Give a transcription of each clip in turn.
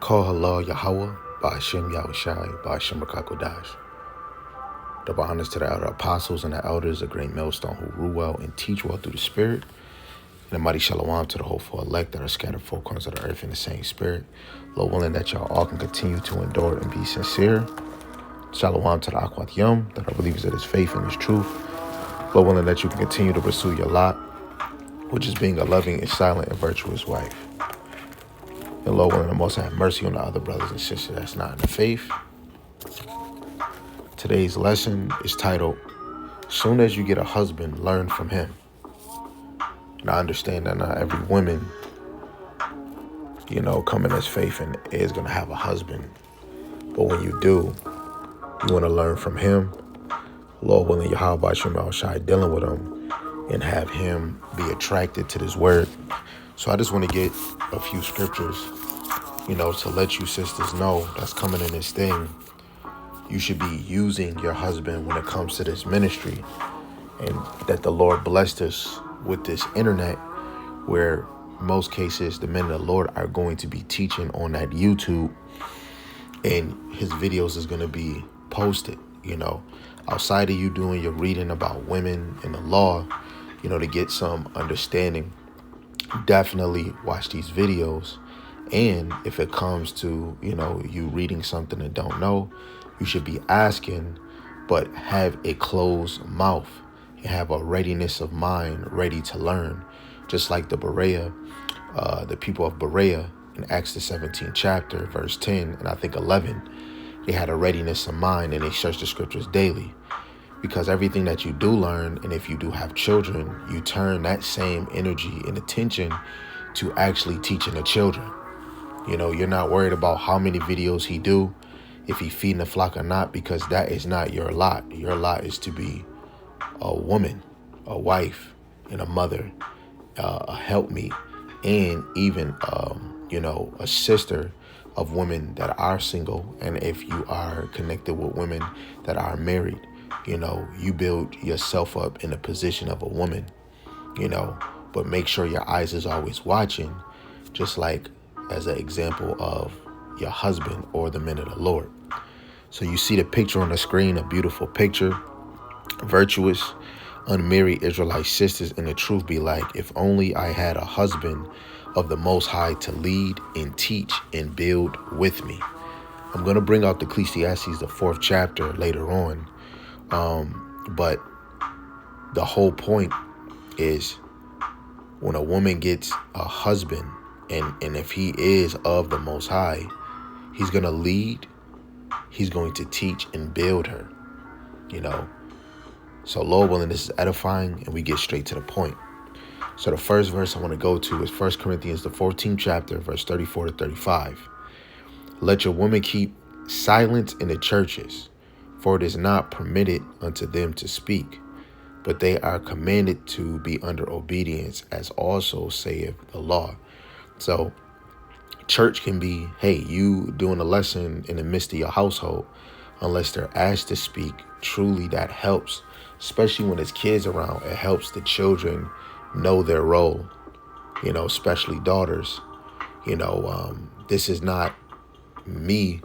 Call Allah Yahweh, Ba'ashem Yahushai, Ba'ashem Rakakodash. Double honors to the elder apostles and the elders, a great millstone who rule well and teach well through the Spirit. And a mighty shalom to the hopeful elect that are scattered four corners of the earth in the same Spirit. Lord willing that y'all all can continue to endure and be sincere. Shalom to the Akwat Yom, that are believers of his faith and his truth. Lord willing that you can continue to pursue your lot, which is being a loving and silent and virtuous wife. And Lord willing to most have mercy on the other brothers and sisters that's not in the faith. Today's lesson is titled, Soon as you get a husband, learn from him. And I understand that not every woman, coming as faith and is going to have a husband. But when you do, you want to learn from him. Lord willing, Yahweh Ba'ashem Yahushai, dealing with him and have him be attracted to this word. So I just want to get a few scriptures, to let you sisters know that's coming in this thing. You should be using your husband when it comes to this ministry, and that the Lord blessed us with this internet where most cases the men of the Lord are going to be teaching on that YouTube, and his videos is going to be posted, outside of you doing your reading about women and the law, to get some understanding. Definitely watch these videos. And if it comes to, you reading something and don't know, you should be asking, but have a closed mouth and have a readiness of mind ready to learn. Just like the Berea, the people of Berea in Acts the 17th chapter, verse 10, and I think 11, they had a readiness of mind and they searched the scriptures daily. Because everything that you do learn, and if you do have children, you turn that same energy and attention to actually teaching the children. You're not worried about how many videos he do, if he feeding the flock or not, because that is not your lot. Your lot is to be a woman, a wife, and a mother, a helpmeet, and even, a sister of women that are single. And if you are connected with women that are married, you build yourself up in a position of a woman, but make sure your eyes is always watching, just like as an example of your husband or the men of the Lord. So you see the picture on the screen, a beautiful picture, virtuous, unmarried Israelite sisters, and the truth be like, if only I had a husband of the Most High to lead and teach and build with me. I'm going to bring out the Ecclesiastes, the 4th chapter later on. But the whole point is when a woman gets a husband, and if he is of the Most High, he's going to lead, he's going to teach and build her, So Lord willing, this is edifying, and we get straight to the point. So the first verse I want to go to is 1 Corinthians, the 14th chapter, verse 34 to 35. Let your women keep silence in the churches, for it is not permitted unto them to speak, but they are commanded to be under obedience, as also saith the law. So church can be, hey, you doing a lesson in the midst of your household, unless they're asked to speak. Truly that helps, especially when there's kids around. It helps the children know their role, especially daughters. This is not me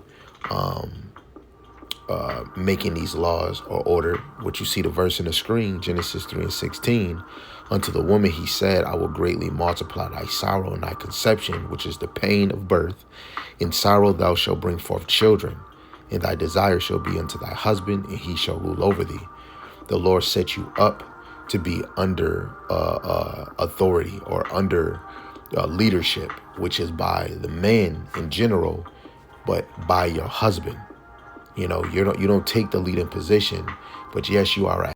making these laws or order. What you see the verse in the screen, Genesis 3:16, unto the woman he said, I will greatly multiply thy sorrow and thy conception, which is the pain of birth. In sorrow thou shalt bring forth children, and thy desire shall be unto thy husband, and he shall rule over thee. The Lord set you up to be under authority or under leadership, which is by the man in general, but by your husband. You don't take the leading position, but yes, you are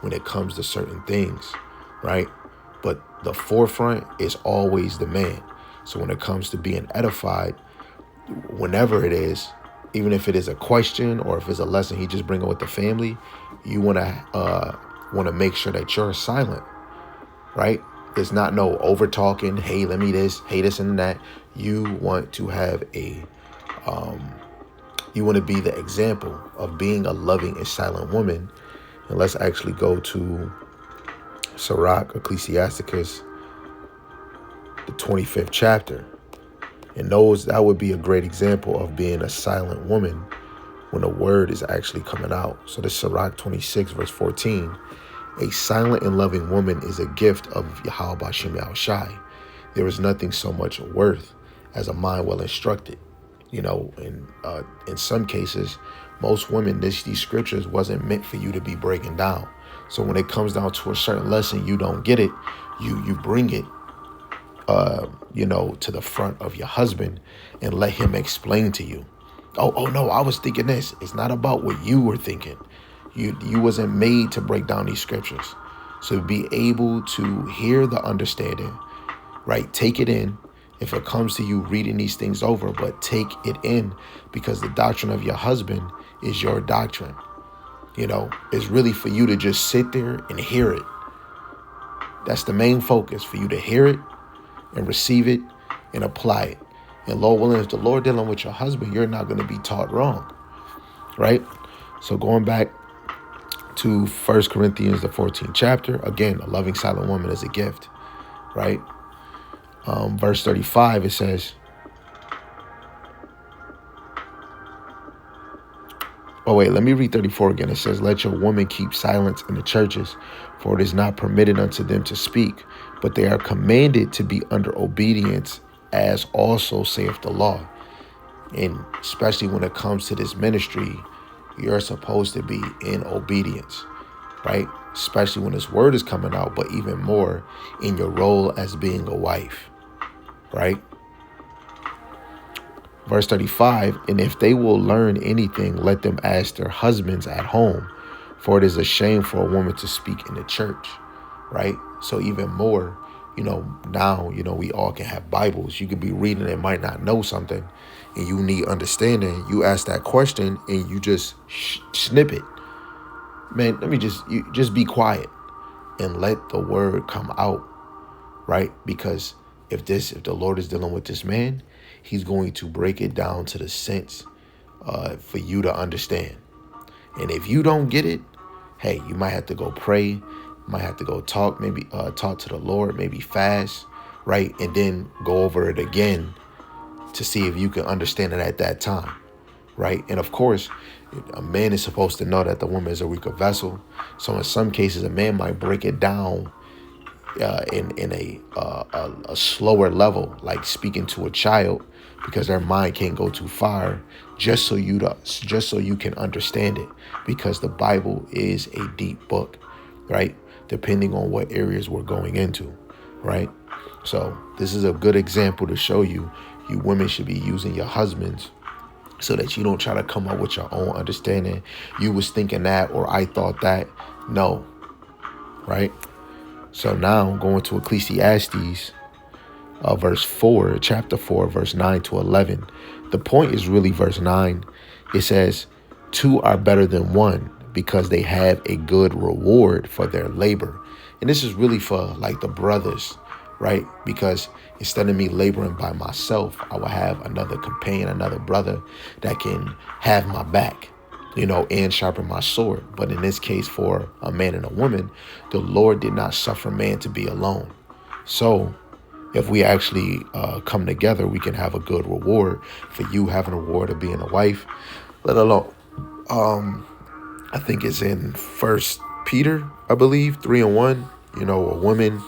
when it comes to certain things, right? But the forefront is always the man. So when it comes to being edified, whenever it is, even if it is a question or if it's a lesson he just bringing with the family, you want to make sure that you're silent, right? There's not no over talking. Hey, let me this, hey, this and that. You want to have you want to be the example of being a loving and silent woman. And let's actually go to Sirach, Ecclesiasticus, the 25th chapter. And that would be a great example of being a silent woman when the word is actually coming out. So this Sirach 26 verse 14, a silent and loving woman is a gift of Yahweh Bashem Yahushai. There is nothing so much worth as a mind well instructed. In some cases, most women, these scriptures wasn't meant for you to be breaking down. So when it comes down to a certain lesson, you don't get it, you bring it, to the front of your husband and let him explain to you. Oh no, I was thinking this. It's not about what you were thinking. You wasn't made to break down these scriptures. So be able to hear the understanding, right? Take it in. If it comes to you reading these things over, but take it in, because the doctrine of your husband is your doctrine. It's really for you to just sit there and hear it. That's the main focus, for you to hear it and receive it and apply it. And Lord willing, if the Lord dealing with your husband, you're not going to be taught wrong, right? So going back to 1 Corinthians, the 14th chapter, again, a loving silent woman is a gift, right? Verse 35, it says, let me read 34 again. It says, let your women keep silence in the churches, for it is not permitted unto them to speak, but they are commanded to be under obedience, as also saith the law. And especially when it comes to this ministry, you're supposed to be in obedience, right? Especially when this word is coming out, but even more in your role as being a wife, right? Verse 35, and if they will learn anything, let them ask their husbands at home, for it is a shame for a woman to speak in the church, right? So even more, now, we all can have Bibles. You could be reading and might not know something, and you need understanding. You ask that question and you just snip it. Man, you just be quiet and let the word come out, right? Because if the Lord is dealing with this man, he's going to break it down to the sense for you to understand. And if you don't get it, hey, you might have to go pray, might have to go talk to the Lord, maybe fast, right? And then go over it again to see if you can understand it at that time, right? And of course, a man is supposed to know that the woman is a weaker vessel. So in some cases, a man might break it down in a slower level, like speaking to a child, because their mind can't go too far, just so you can understand it, because the Bible is a deep book, right? Depending on what areas we're going into, right? So this is a good example to show you women should be using your husbands so that you don't try to come up with your own understanding. You was thinking that, or I thought that. No, right? So now going to Ecclesiastes, verse 4, chapter 4, verse 9 to 11. The point is really verse 9. It says, two are better than one, because they have a good reward for their labor. And this is really for like the brothers, right? Because instead of me laboring by myself, I will have another companion, another brother that can have my back, and sharpen my sword. But in this case, for a man and a woman, the Lord did not suffer man to be alone. So if we actually come together, we can have a good reward. For you having a reward of being a wife, let alone, I think it's in 1 Peter, I believe, 3:1, a woman,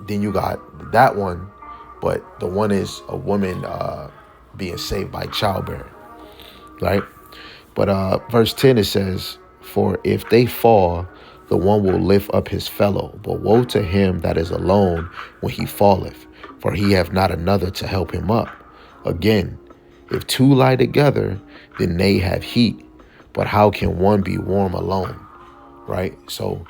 then you got that one, but the one is a woman being saved by childbearing, right? But verse 10, it says, for if they fall, the one will lift up his fellow, but woe to him that is alone when he falleth, for he hath not another to help him up. Again, if two lie together, then they have heat, but how can one be warm alone, right? So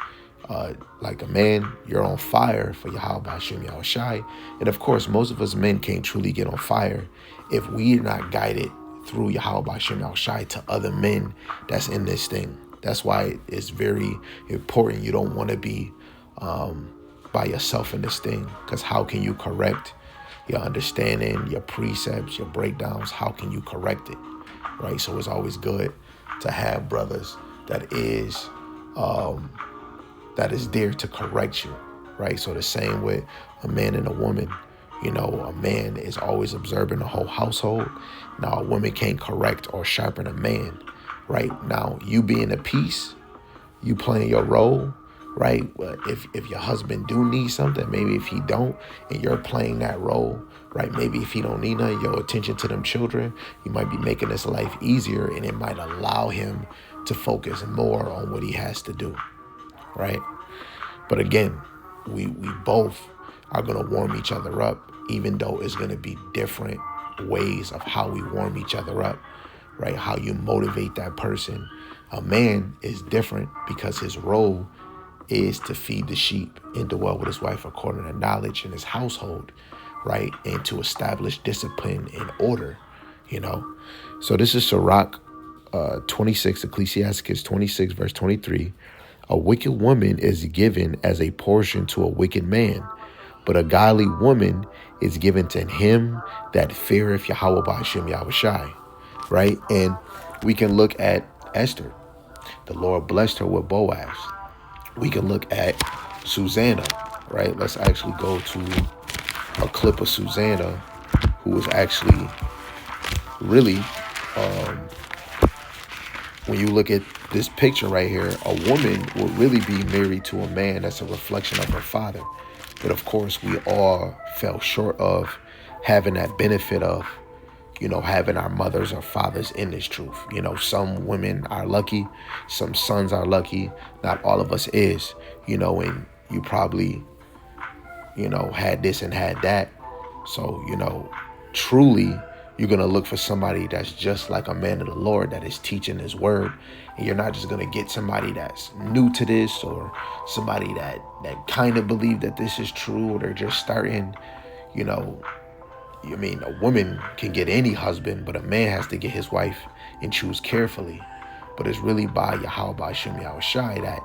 like a man, you're on fire for Yahweh Hashem Yahushai. And of course, most of us men can't truly get on fire if we're not guided through Yahweh Hashem Yahushai to other men that's in this thing. That's why it's very important. You don't want to be by yourself in this thing, because how can you correct your understanding, your precepts, your breakdowns? How can you correct it, right? So it's always good to have brothers that is there to correct you, right? So the same with a man and a woman, A man is always observing the whole household. Now, a woman can't correct or sharpen a man, right? Now, you being a piece, you playing your role, right? But if your husband do need something, maybe if he don't, and you're playing that role, right? Maybe if he don't need nothing, your attention to them children, you might be making his life easier, and it might allow him to focus more on what he has to do, right? But again, we both are gonna warm each other up, even though it's gonna be different ways of how we warm each other up, right? How you motivate that person. A man is different because his role is to feed the sheep and dwell with his wife according to knowledge in his household, right? And to establish discipline and order, you know. So this is Sirach 26, Ecclesiastes 26, verse 23. A wicked woman is given as a portion to a wicked man, but a godly woman is given to him that feareth Yahweh Ba'ashem Yahushai, right? And we can look at Esther. The Lord blessed her with Boaz. We can look at Susanna, right? Let's actually go to a clip of Susanna, who was actually really, when you look at this picture right here, a woman will really be married to a man that's a reflection of her father. But of course, we all fell short of having that benefit of, having our mothers or fathers in this truth. Some women are lucky, some sons are lucky. Not all of us is, and you probably, had this and had that. So, truly, you're going to look for somebody that's just like a man of the Lord that is teaching his word. And you're not just going to get somebody that's new to this or somebody that kind of believe that this is true, or they're just starting, a woman can get any husband, but a man has to get his wife and choose carefully. But it's really by Yahweh Ba'ashem Yahushai that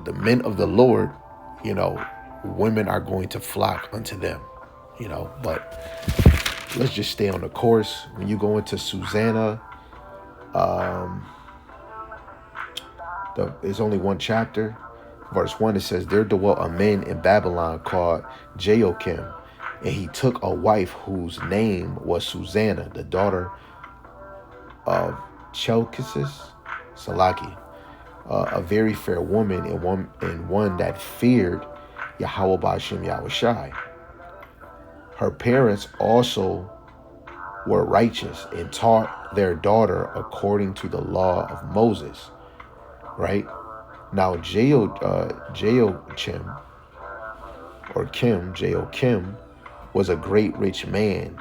the men of the Lord, women are going to flock unto them, but let's just stay on the course. When you go into Susanna, there's only one chapter. Verse 1, it says, there dwelt a man in Babylon called Jehoiakim, and he took a wife whose name was Susanna, the daughter of Chelkissis Salaki, a very fair woman and one that feared Yahweh Ba'ashem Yahushai. Her parents also were righteous and taught their daughter according to the law of Moses, right? Now Jehoiakim was a great rich man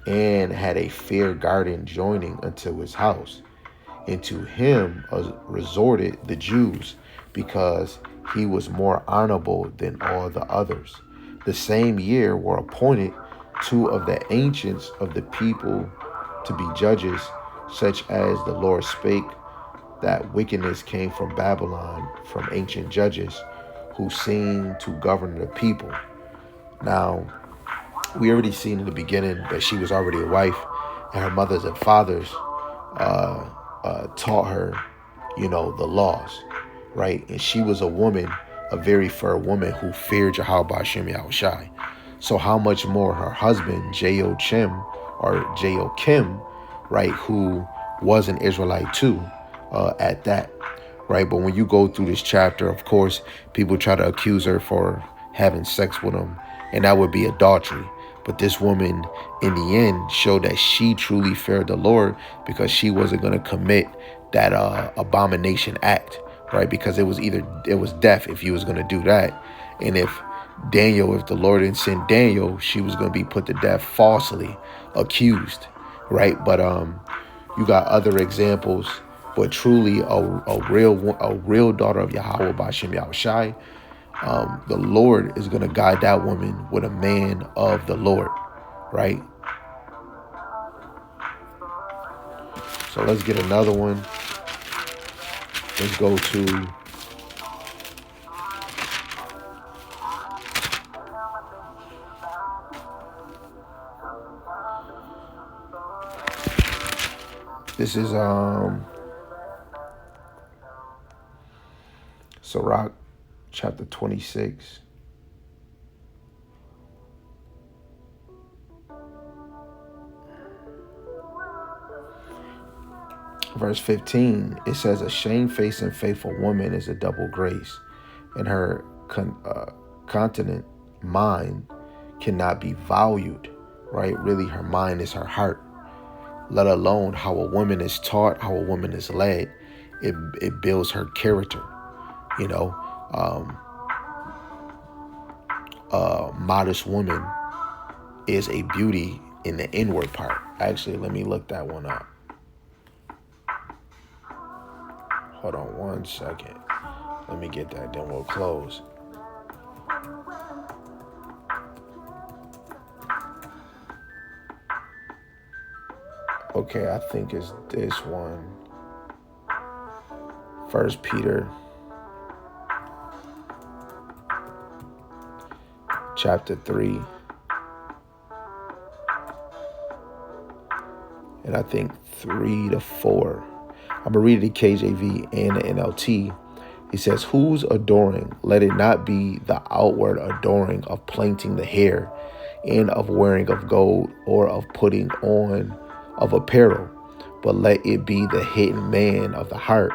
and had a fair garden joining unto his house. And to him resorted the Jews, because he was more honorable than all the others. The same year were appointed two of the ancients of the people to be judges, such as the Lord spake, that wickedness came from Babylon, from ancient judges, who seemed to govern the people. Now, we already seen in the beginning that she was already a wife, and her mothers and fathers taught her, the laws, right? And she was a woman, a very fair woman who feared Yahweh Ba'ashem Yahushai. So how much more her husband, Jehoiakim, right, who was an Israelite too, at that, right? But when you go through this chapter, of course, people try to accuse her for having sex with him, and that would be adultery. But this woman, in the end, showed that she truly feared the Lord, because she wasn't going to commit that abomination act, right? Because it was death if he was going to do that. And if the Lord didn't send Daniel, she was going to be put to death falsely accused, right? But you got other examples, but truly a real daughter of Yahweh Ba'ashem Yahushai, the Lord is going to guide that woman with a man of the Lord, right? So let's get another one. Let's go to this is Sirach chapter 26. Verse 15, it says, a shamefaced and faithful woman is a double grace, and her continent mind cannot be valued, right? Really, her mind is her heart, let alone how a woman is taught, how a woman is led. It builds her character, you know. A modest woman is a beauty in the inward part. Actually, let me look that one up. Hold on 1 second. Let me get that, then we'll close. Okay, I think it's this one. 1 Peter chapter 3. And I think 3 to 4. I'm going to read the KJV and the NLT. He says, whose adoring, let it not be the outward adoring of plaiting the hair and of wearing of gold or of putting on of apparel, but let it be the hidden man of the heart,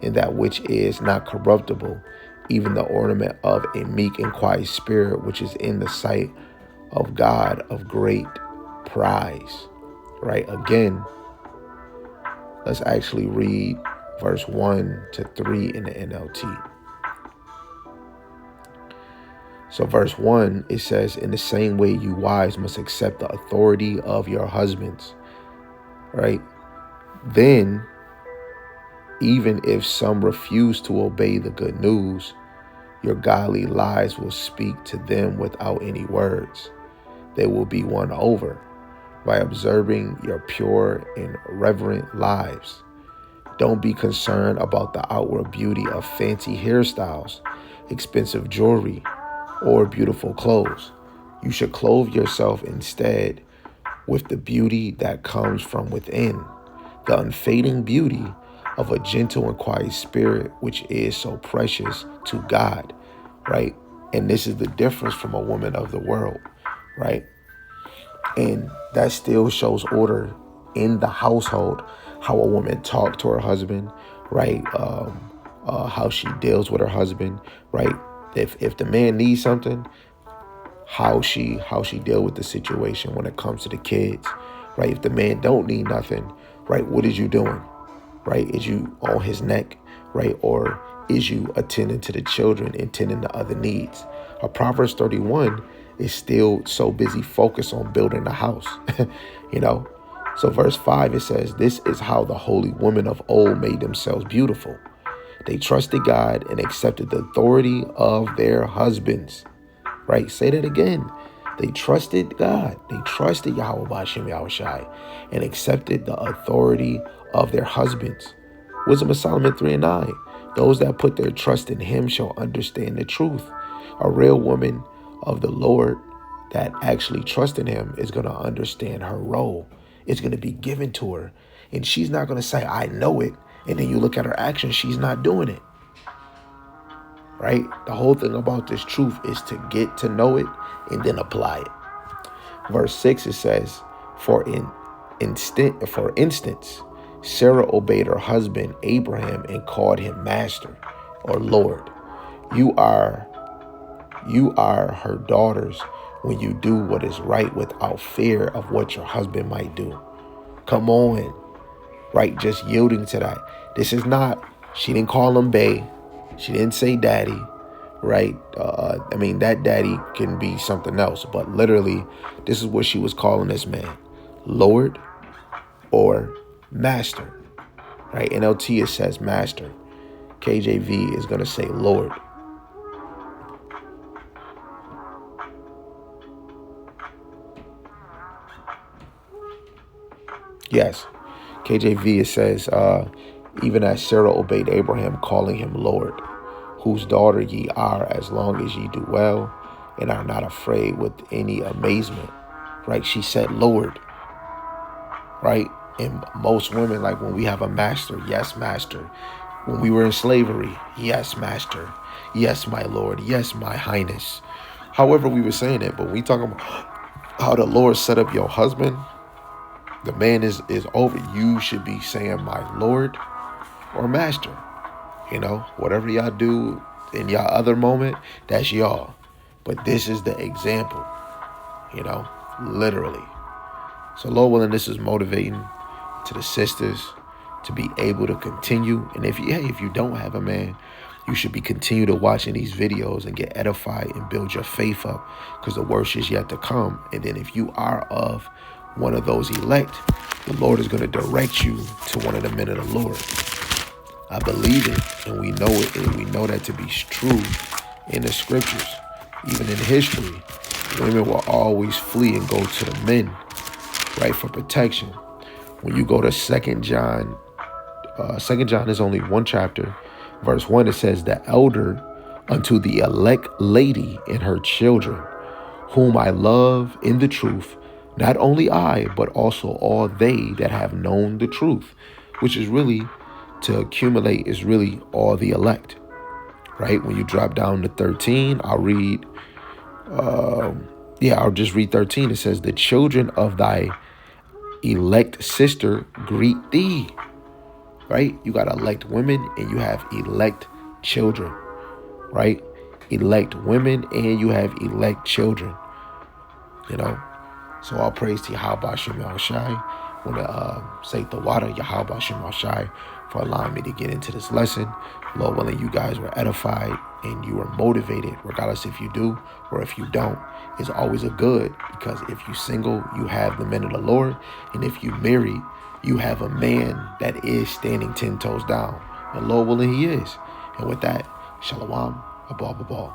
in that which is not corruptible, even the ornament of a meek and quiet spirit, which is in the sight of God of great prize. Right? Again, let's actually read verse 1 to 3 in the NLT. So verse 1, it says, in the same way you wives must accept the authority of your husbands. Right? Then, even if some refuse to obey the good news, your godly lives will speak to them without any words. They will be won over by observing your pure and reverent lives. Don't be concerned about the outward beauty of fancy hairstyles, expensive jewelry, or beautiful clothes. You should clothe yourself instead with the beauty that comes from within, the unfading beauty of a gentle and quiet spirit, which is so precious to God, right? And this is the difference from a woman of the world, right? And that still shows order in the household, how a woman talks to her husband, right? How she deals with her husband, right? If the man needs something, how she deal with the situation when it comes to the kids, right? If the man don't need nothing, right? What is you doing, right? Is you on his neck, right? Or is you attending to the children and tending to other needs? Proverbs 31 is still so busy focused on building the house, you know? So verse 5, it says, this is how the holy women of old made themselves beautiful. They trusted God and accepted the authority of their husbands, right? Say that again. They trusted God. They trusted Yahweh Ba'ashem Yahushai and accepted the authority of their husbands. Wisdom of Solomon 3 and 9. Those that put their trust in him shall understand the truth. A real woman of the Lord that actually trusts in him is going to understand her role. It's going to be given to her. And she's not going to say, I know it. And then you look at her actions, she's not doing it. Right? The whole thing about this truth is to get to know it and then apply it. Verse 6, it says, for instance, Sarah obeyed her husband Abraham and called him master or Lord. You are her daughters when you do what is right without fear of what your husband might do. Come on, right? Just yielding to that. This is not, she didn't call him bae. She didn't say daddy, right? I mean, that daddy can be something else, but literally, this is what she was calling this man, Lord or master, right? NLT, it says master. KJV is going to say Lord. Yes, KJV, it says, even as Sarah obeyed Abraham, calling him Lord, whose daughter ye are, as long as ye do well and are not afraid with any amazement, right? She said, Lord, right? And most women, like when we have a master, yes, master. When we were in slavery, yes, master. Yes, my Lord. Yes, my highness. However we were saying it, but we talking about how the Lord set up your husband, the man is over. You should be saying my Lord or master. Whatever y'all do in y'all other moment, that's y'all. But this is the example, literally. So Lord willing, this is motivating to the sisters to be able to continue. And if you don't have a man, you should be continue to watching these videos and get edified and build your faith up, because the worst is yet to come. And then if you are of one of those elect, the Lord is going to direct you to one of the men of the Lord. I believe it, and we know it, and we know that to be true in the scriptures. Even in history, women will always flee and go to the men, right, for protection. When you go to 2 John, 2 John is only one chapter, verse 1, it says, the elder unto the elect lady and her children, whom I love in the truth, not only I, but also all they that have known the truth, which is really, to accumulate is really all the elect, right? When you drop down to 13, I'll just read 13. It says, the children of thy elect sister greet thee, right? You got elect women and you have elect children, right? Elect women and you have elect children, So all praise to Yahweh Shem Shai. I want to say Tawada Yahweh Shem Shai for allowing me to get into this lesson. Lord willing, you guys were edified and you were motivated, regardless if you do or if you don't. It's always a good, because if you single, you have the men of the Lord. And if you married, you have a man that is standing 10 toes down. And Lord willing, he is. And with that, Shalom, Abba.